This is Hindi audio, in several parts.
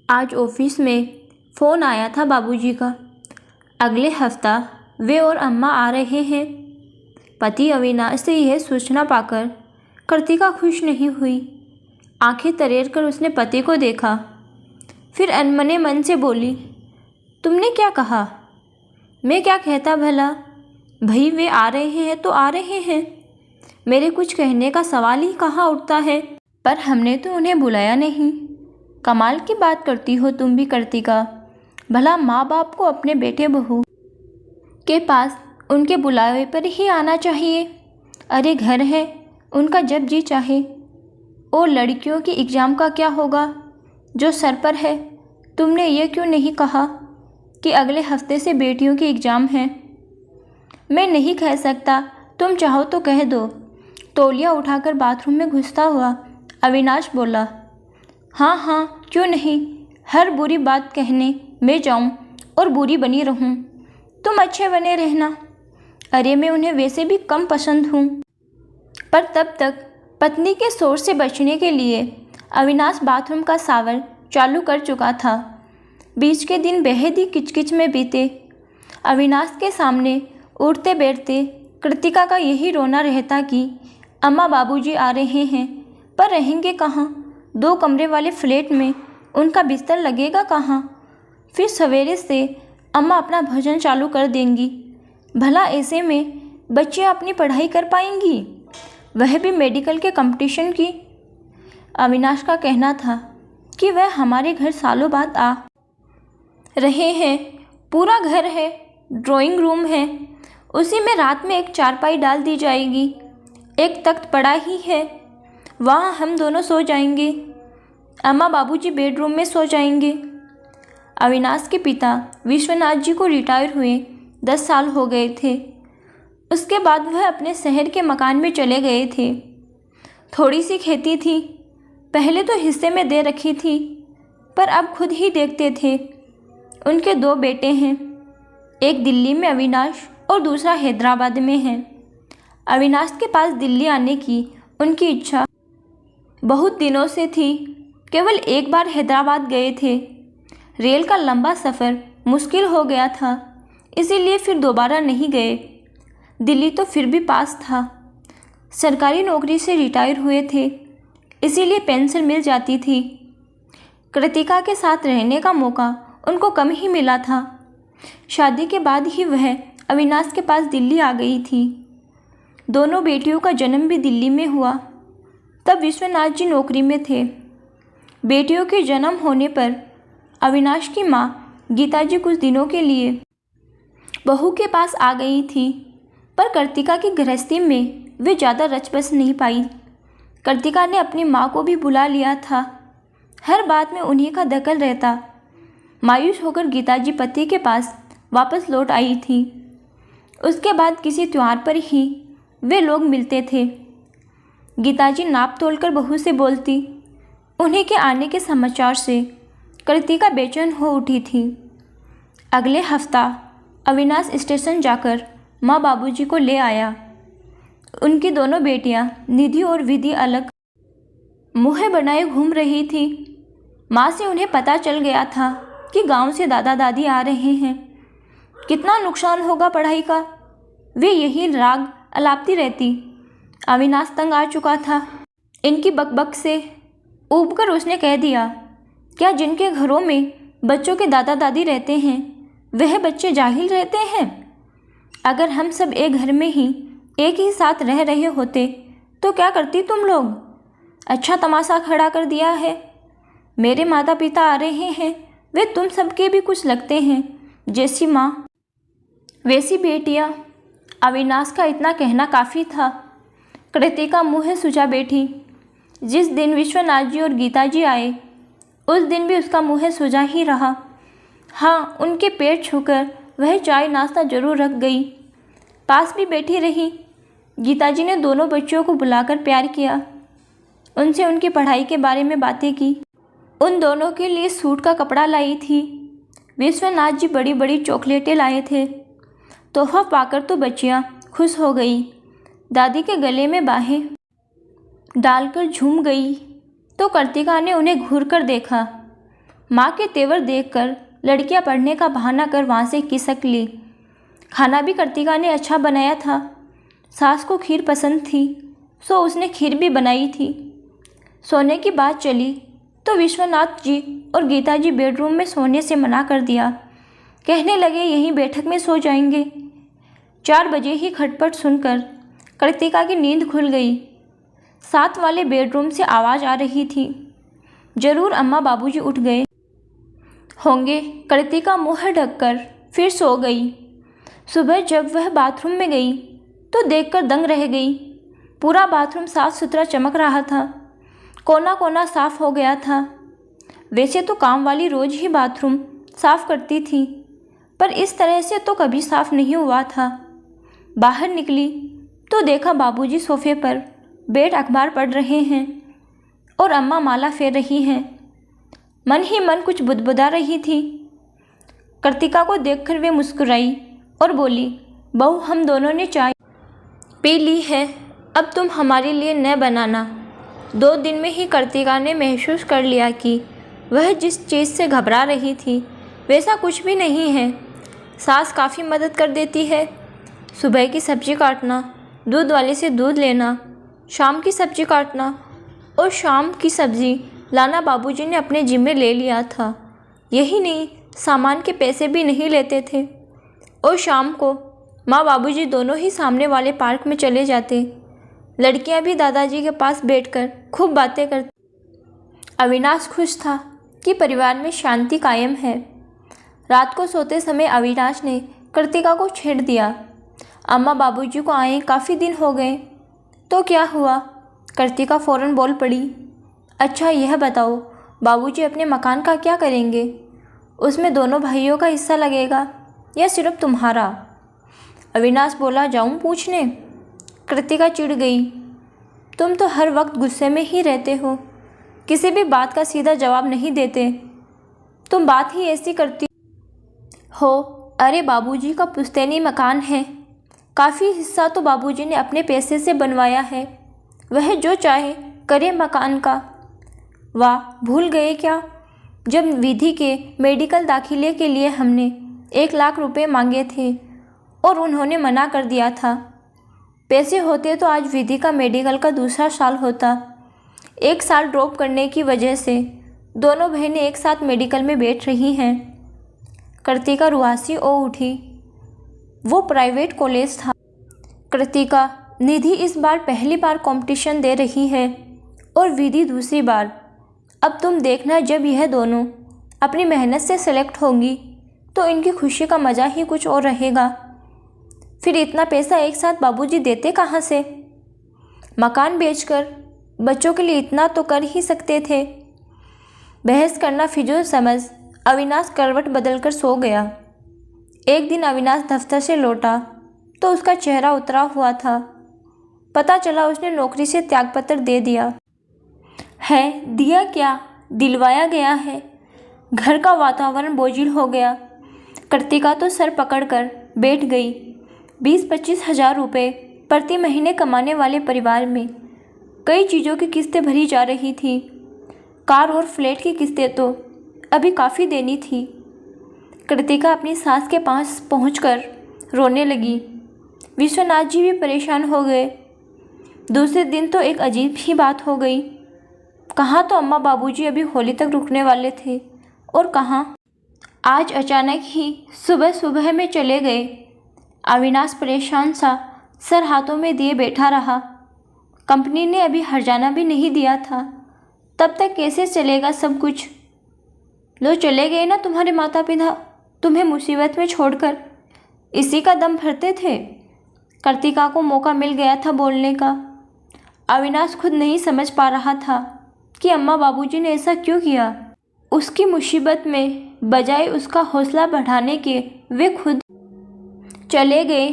आज ऑफिस में फ़ोन आया था बाबूजी का। अगले हफ्ता वे और अम्मा आ रहे हैं। पति अविनाश से यह सूचना पाकर कृतिका खुश नहीं हुई। आंखें तरेर कर उसने पति को देखा, फिर अनमने मन से बोली, तुमने क्या कहा? मैं क्या कहता भला? भाई वे आ रहे हैं तो आ रहे हैं, मेरे कुछ कहने का सवाल ही कहाँ उठता है। पर हमने तो उन्हें बुलाया नहीं। कमाल की बात करती हो तुम भी कृतिका। भला माँ बाप को अपने बेटे बहू के पास उनके बुलावे पर ही आना चाहिए। अरे घर है उनका जब जी चाहे। और लड़कियों की एग्ज़ाम का क्या होगा जो सर पर है? तुमने ये क्यों नहीं कहा कि अगले हफ्ते से बेटियों की एग्ज़ाम है? मैं नहीं कह सकता, तुम चाहो तो कह दो। तौलिया उठाकर बाथरूम में घुसता हुआ अविनाश बोला। हाँ हाँ क्यों नहीं, हर बुरी बात कहने मैं जाऊँ और बुरी बनी रहूँ। तुम अच्छे बने रहना। अरे मैं उन्हें वैसे भी कम पसंद हूँ। पर तब तक पत्नी के शोर से बचने के लिए अविनाश बाथरूम का शावर चालू कर चुका था। बीच के दिन बेहद ही किचकिच में बीते। अविनाश के सामने उठते बैठते कृतिका का यही रोना रहता कि अम्मा बाबूजी आ रहे हैं, पर रहेंगे कहाँ? 2 कमरे वाले फ्लैट में उनका बिस्तर लगेगा कहाँ? फिर सवेरे से अम्मा अपना भोजन चालू कर देंगी। भला ऐसे में बच्चियाँ अपनी पढ़ाई कर पाएंगी, वह भी मेडिकल के कंपटीशन की। अविनाश का कहना था कि वह हमारे घर सालों बाद आ रहे हैं। पूरा घर है, ड्राइंग रूम है, उसी में रात में एक चारपाई डाल दी जाएगी। एक तख्त पड़ा ही है, वहाँ हम दोनों सो जाएंगे। अम्मा बाबूजी बेडरूम में सो जाएंगे। अविनाश के पिता विश्वनाथ जी को रिटायर हुए 10 साल हो गए थे। उसके बाद वह अपने शहर के मकान में चले गए थे। थोड़ी सी खेती थी, पहले तो हिस्से में दे रखी थी, पर अब खुद ही देखते थे। उनके 2 बेटे हैं, एक दिल्ली में अविनाश और दूसरा हैदराबाद में है। अविनाश के पास दिल्ली आने की उनकी इच्छा बहुत दिनों से थी। केवल एक बार हैदराबाद गए थे। रेल का लंबा सफ़र मुश्किल हो गया था, इसीलिए फिर दोबारा नहीं गए। दिल्ली तो फिर भी पास था। सरकारी नौकरी से रिटायर हुए थे, इसीलिए पेंशन मिल जाती थी। कृतिका के साथ रहने का मौका उनको कम ही मिला था। शादी के बाद ही वह अविनाश के पास दिल्ली आ गई थी। दोनों बेटियों का जन्म भी दिल्ली में हुआ। तब विश्वनाथ जी नौकरी में थे। बेटियों के जन्म होने पर अविनाश की माँ गीता जी कुछ दिनों के लिए बहू के पास आ गई थी, पर कृतिका की गृहस्थी में वे ज़्यादा रच बस नहीं पाई। कृतिका ने अपनी माँ को भी बुला लिया था। हर बात में उन्हीं का दखल रहता। मायूस होकर गीता जी पति के पास वापस लौट आई थी। उसके बाद किसी त्योहार पर ही वे लोग मिलते थे। गीता जी नाप तोल कर बहू से बोलती। उन्हीं के आने के समाचार से कृतिका बेचैन हो उठी थी। अगले हफ्ता अविनाश स्टेशन जाकर माँ बाबूजी को ले आया। उनकी दोनों बेटियां निधि और विधि अलग मुँह बनाए घूम रही थी। माँ से उन्हें पता चल गया था कि गांव से दादा दादी आ रहे हैं। कितना नुकसान होगा पढ़ाई का, वे यही राग अलापती रहती। अविनाश तंग आ चुका था इनकी बकबक से। ऊबकर उसने कह दिया, क्या जिनके घरों में बच्चों के दादा दादी रहते हैं वह बच्चे जाहिल रहते हैं? अगर हम सब एक घर में ही एक ही साथ रह रहे होते तो क्या करती तुम लोग? अच्छा तमाशा खड़ा कर दिया है। मेरे माता पिता आ रहे हैं, वे तुम सबके भी कुछ लगते हैं। जैसी माँ वैसी बेटियाँ। अविनाश का इतना कहना काफ़ी था। कृतिका मुँह सुजा बैठी। जिस दिन विश्वनाथ जी और गीता जी आए उस दिन भी उसका मुँह सुजा ही रहा। हाँ, उनके पैर छूकर वह चाय नाश्ता जरूर रख गई। पास भी बैठी रही। गीता जी ने दोनों बच्चों को बुलाकर प्यार किया। उनसे उनकी पढ़ाई के बारे में बातें की। उन दोनों के लिए सूट का कपड़ा लाई थी। विश्वनाथ जी बड़ी बड़ी चॉकलेटें लाए थे। तोहफा पाकर तो बच्चियाँ खुश हो गई। दादी के गले में बाहें डालकर झूम गई तो कृतिका ने उन्हें घूर कर देखा। माँ के तेवर देखकर लड़कियां पढ़ने का बहाना कर वहाँ से खिसक ली। खाना भी कृतिका ने अच्छा बनाया था। सास को खीर पसंद थी, सो उसने खीर भी बनाई थी। सोने की बात चली तो विश्वनाथ जी और गीता जी बेडरूम में सोने से मना कर दिया। कहने लगे यहीं बैठक में सो जाएंगे। 4 बजे ही खटपट सुनकर कृतिका की नींद खुल गई। साथ वाले बेडरूम से आवाज़ आ रही थी। जरूर अम्मा बाबूजी उठ गए होंगे। कृतिका मुँह ढककर फिर सो गई। सुबह जब वह बाथरूम में गई तो देखकर दंग रह गई। पूरा बाथरूम साफ सुथरा चमक रहा था। कोना कोना साफ हो गया था। वैसे तो काम वाली रोज ही बाथरूम साफ करती थी, पर इस तरह से तो कभी साफ नहीं हुआ था। बाहर निकली तो देखा बाबूजी सोफे पर बैठ अखबार पढ़ रहे हैं और अम्मा माला फेर रही हैं। मन ही मन कुछ बुदबुदा रही थी। कृतिका को देखकर वे मुस्कुराई और बोली, बहू हम दोनों ने चाय पी ली है, अब तुम हमारे लिए न बनाना। 2 दिन में ही कृतिका ने महसूस कर लिया कि वह जिस चीज़ से घबरा रही थी वैसा कुछ भी नहीं है। सास काफ़ी मदद कर देती है। सुबह की सब्ज़ी काटना, दूध वाले से दूध लेना, शाम की सब्ज़ी काटना और शाम की सब्ज़ी लाना बाबूजी ने अपने जिम्मे ले लिया था। यही नहीं, सामान के पैसे भी नहीं लेते थे। और शाम को माँ बाबूजी दोनों ही सामने वाले पार्क में चले जाते। लड़कियाँ भी दादाजी के पास बैठकर खूब बातें करती। अविनाश खुश था कि परिवार में शांति कायम है। रात को सोते समय अविनाश ने कृतिका को छेड़ दिया। अम्मा बाबूजी को आए काफ़ी दिन हो गए। तो क्या हुआ? कृतिका फ़ौरन बोल पड़ी। अच्छा यह बताओ, बाबूजी अपने मकान का क्या करेंगे? उसमें दोनों भाइयों का हिस्सा लगेगा या सिर्फ तुम्हारा? अविनाश बोला, जाऊं पूछने? कृतिका चिढ़ गई। तुम तो हर वक्त गुस्से में ही रहते हो, किसी भी बात का सीधा जवाब नहीं देते। तुम बात ही ऐसी करती हो। अरे बाबूजी का पुश्तैनी मकान है, काफ़ी हिस्सा तो बाबूजी ने अपने पैसे से बनवाया है। वह जो चाहे करे मकान का। वाह, भूल गए क्या? जब विधि के मेडिकल दाखिले के लिए हमने 1 लाख रुपए मांगे थे और उन्होंने मना कर दिया था। पैसे होते तो आज विधि का मेडिकल का दूसरा साल होता। 1 साल ड्रॉप करने की वजह से दोनों बहनें एक साथ मेडिकल में बैठ रही हैं। कृतिका रुआसी ओ उठी। वो प्राइवेट कॉलेज था। कृतिका, निधि इस बार पहली बार कंपटीशन दे रही है और विधि दूसरी बार। अब तुम देखना, जब यह दोनों अपनी मेहनत से सेलेक्ट होंगी तो इनकी खुशी का मज़ा ही कुछ और रहेगा। फिर इतना पैसा एक साथ बाबूजी देते कहाँ से? मकान बेचकर बच्चों के लिए इतना तो कर ही सकते थे। बहस करना फिजूल समझ अविनाश करवट बदलकर सो गया। एक दिन अविनाश दफ्तर से लौटा तो उसका चेहरा उतरा हुआ था। पता चला उसने नौकरी से त्यागपत्र दे दिया है। दिया क्या, दिलवाया गया है। घर का वातावरण बोझिल हो गया। कृतिका तो सर पकड़कर बैठ गई। 20-25 हज़ार रुपये प्रति महीने कमाने वाले परिवार में कई चीज़ों की किस्तें भरी जा रही थी। कार और फ्लैट की किस्तें तो अभी काफ़ी देनी थी। कृतिका अपनी सास के पास पहुंचकर रोने लगी। विश्वनाथ जी भी परेशान हो गए। दूसरे दिन तो एक अजीब ही बात हो गई। कहाँ तो अम्मा बाबूजी अभी होली तक रुकने वाले थे और कहाँ आज अचानक ही सुबह सुबह में चले गए। अविनाश परेशान सा सर हाथों में दिए बैठा रहा। कंपनी ने अभी हर्जाना भी नहीं दिया था, तब तक कैसे चलेगा सब कुछ? लो चले गए ना तुम्हारे माता पिता, तुम्हें मुसीबत में छोड़कर। इसी का दम भरते थे। कृतिका को मौका मिल गया था बोलने का। अविनाश खुद नहीं समझ पा रहा था कि अम्मा बाबूजी ने ऐसा क्यों किया। उसकी मुसीबत में बजाय उसका हौसला बढ़ाने के वे खुद चले गए।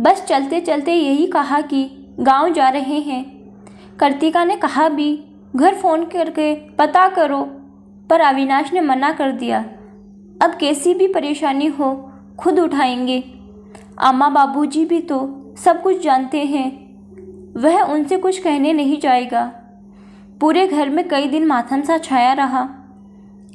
बस चलते चलते यही कहा कि गांव जा रहे हैं। कृतिका ने कहा भी घर फ़ोन करके पता करो, पर अविनाश ने मना कर दिया। अब कैसी भी परेशानी हो खुद उठाएंगे। अम्मा बाबूजी भी तो सब कुछ जानते हैं, वह उनसे कुछ कहने नहीं जाएगा। पूरे घर में कई दिन मातम सा छाया रहा।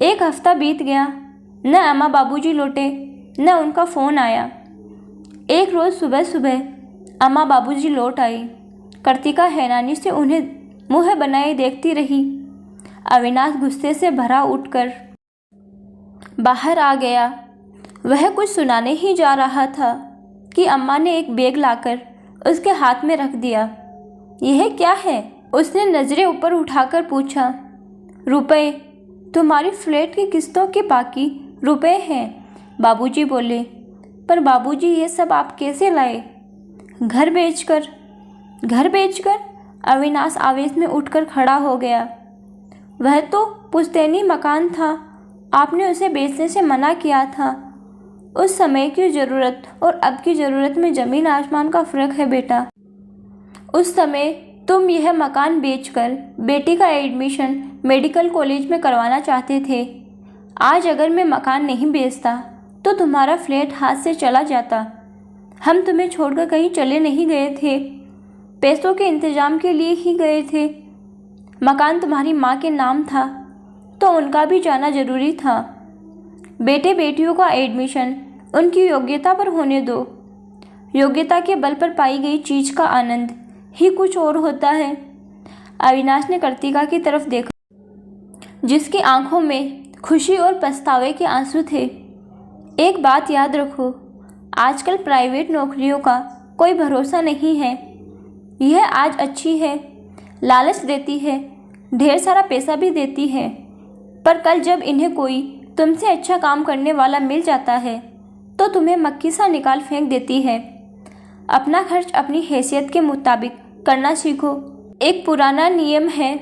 एक हफ्ता बीत गया, न अम्मा बाबूजी लौटे न उनका फ़ोन आया। एक रोज़ सुबह सुबह अम्मा बाबूजी लौट आई। कृतिका हैरानी से उन्हें मुँह बनाए देखती रही। अविनाश गुस्से से भरा उठकर बाहर आ गया। वह कुछ सुनाने ही जा रहा था कि अम्मा ने एक बैग लाकर उसके हाथ में रख दिया। यह क्या है? उसने नज़रें ऊपर उठाकर पूछा। रुपए, तुम्हारी फ्लैट की किस्तों के बाकी रुपए हैं, बाबूजी बोले। पर बाबूजी ये सब आप कैसे लाए? घर बेचकर। घर बेचकर? अविनाश आवेश में उठकर खड़ा हो गया। वह तो पुश्तैनी मकान था, आपने उसे बेचने से मना किया था। उस समय की ज़रूरत और अब की ज़रूरत में ज़मीन आसमान का फ़र्क है बेटा। उस समय तुम यह मकान बेचकर बेटी का एडमिशन मेडिकल कॉलेज में करवाना चाहते थे। आज अगर मैं मकान नहीं बेचता तो तुम्हारा फ्लैट हाथ से चला जाता। हम तुम्हें छोड़कर कहीं चले नहीं गए थे, पैसों के इंतज़ाम के लिए ही गए थे। मकान तुम्हारी माँ के नाम था तो उनका भी जाना ज़रूरी था। बेटे बेटियों का एडमिशन उनकी योग्यता पर होने दो। योग्यता के बल पर पाई गई चीज़ का आनंद ही कुछ और होता है। अविनाश ने कृतिका की तरफ देखा, जिसकी आंखों में खुशी और पछतावे के आंसू थे। एक बात याद रखो, आजकल प्राइवेट नौकरियों का कोई भरोसा नहीं है। यह आज अच्छी है, लालच देती है, ढेर सारा पैसा भी देती है, पर कल जब इन्हें कोई तुमसे अच्छा काम करने वाला मिल जाता है तो तुम्हें मक्खी सा निकाल फेंक देती है। अपना खर्च अपनी हैसियत के मुताबिक करना सीखो। एक पुराना नियम है,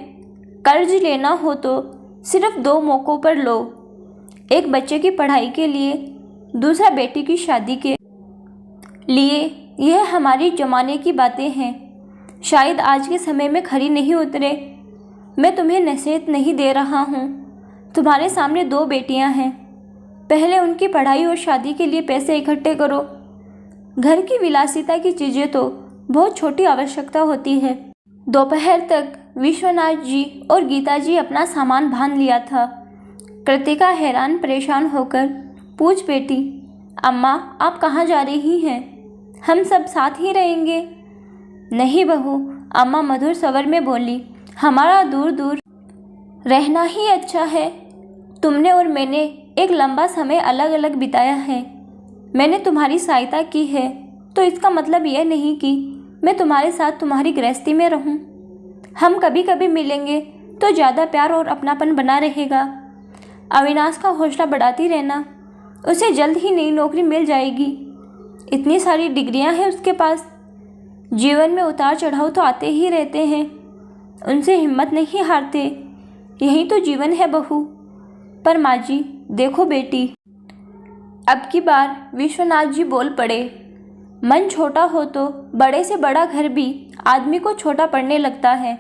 कर्ज लेना हो तो सिर्फ 2 मौक़ों पर लो। एक बच्चे की पढ़ाई के लिए, दूसरा बेटी की शादी के लिए। यह हमारी ज़माने की बातें हैं, शायद आज के समय में खरी नहीं उतरे। मैं तुम्हें नसीहत नहीं दे रहा हूँ। तुम्हारे सामने 2 बेटियाँ हैं, पहले उनकी पढ़ाई और शादी के लिए पैसे इकट्ठे करो। घर की विलासिता की चीज़ें तो बहुत छोटी आवश्यकता होती है। दोपहर तक विश्वनाथ जी और गीता जी अपना सामान बांध लिया था। कृतिका हैरान परेशान होकर पूछ बेटी, अम्मा आप कहाँ जा रही हैं? हम सब साथ ही रहेंगे। नहीं बहू, अम्मा मधुर स्वर में बोली, हमारा दूर दूर रहना ही अच्छा है। तुमने और मैंने एक लंबा समय अलग अलग बिताया है। मैंने तुम्हारी सहायता की है तो इसका मतलब यह नहीं कि मैं तुम्हारे साथ तुम्हारी गृहस्थी में रहूं। हम कभी कभी मिलेंगे तो ज़्यादा प्यार और अपनापन बना रहेगा। अविनाश का हौसला बढ़ाती रहना, उसे जल्द ही नई नौकरी मिल जाएगी। इतनी सारी डिग्रियां हैं उसके पास। जीवन में उतार चढ़ाव तो आते ही रहते हैं, उनसे हिम्मत नहीं हारते। यही तो जीवन है बहू। पर माँ जी देखो बेटी। अब की बार विश्वनाथ जी बोल पड़े। मन छोटा हो तो बड़े से बड़ा घर भी आदमी को छोटा पड़ने लगता है।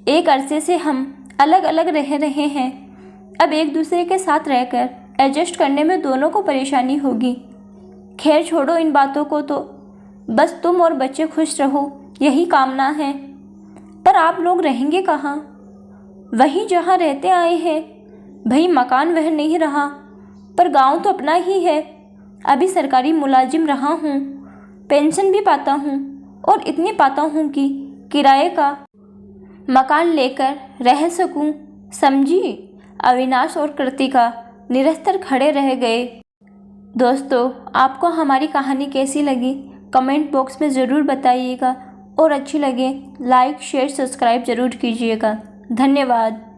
एक अरसे से हम अलग अलग रह रहे हैं, अब एक दूसरे के साथ रहकर एडजस्ट करने में दोनों को परेशानी होगी। खैर छोड़ो इन बातों को, तो बस तुम और बच्चे खुश रहो, यही कामना है। पर आप लोग रहेंगे कहाँ? वहीं जहाँ रहते आए हैं। भाई मकान वह नहीं रहा, पर गांव तो अपना ही है। अभी सरकारी मुलाजिम रहा हूँ, पेंशन भी पाता हूँ और इतनी पाता हूँ कि किराए का मकान लेकर रह सकूँ, समझी? अविनाश और कृतिका निरस्तर खड़े रह गए। दोस्तों, आपको हमारी कहानी कैसी लगी कमेंट बॉक्स में ज़रूर बताइएगा और अच्छी लगे लाइक शेयर सब्सक्राइब ज़रूर कीजिएगा। धन्यवाद।